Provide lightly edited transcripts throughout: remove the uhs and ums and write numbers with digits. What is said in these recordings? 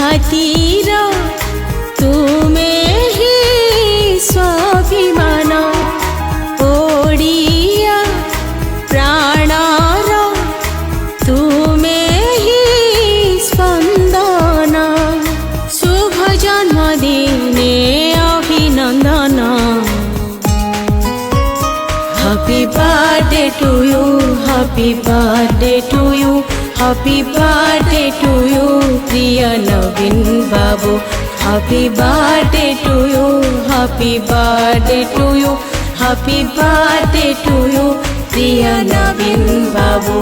ଜାତିର ତୁମେ ହିଁ ସ୍ୱାଭିମାନ ଓଡ଼ିଆ ପ୍ରାଣର ତୁମେ ହିଁ ସ୍ପନ୍ଦନ ଶୁଭ ଜନ୍ମଦିନେ ଅଭିନନ୍ଦନ Happy birthday to you, happy birthday to you, happy birthday to you, Priya Naveen Babu. Happy birthday to you, happy birthday to you, happy birthday to you, Priya Naveen Babu.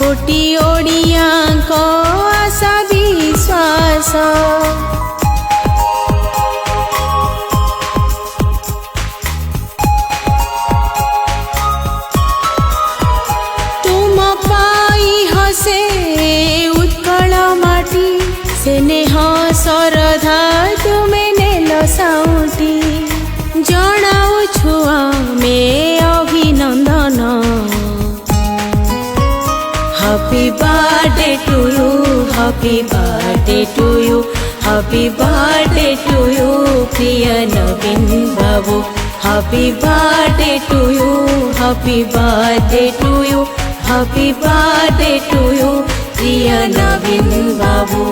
कोटि ओडियाको आशा विश्वास तुम पाई हसे उत्कल माटी स्नेह श्रद्धा तुमे नेल साउटी जनाउछु आमे अभिनन्दन Happy birthday to you, happy birthday to you, happy birthday to you, Priya Naveen Babu. Happy birthday to you, happy birthday to you, happy birthday to you, Priya Naveen Babu.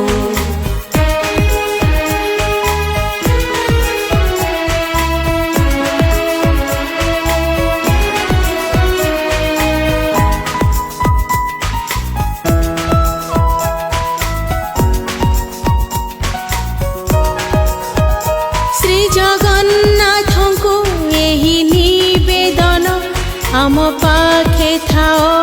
Jagannath को यही निवेदन आम पाखे थाओ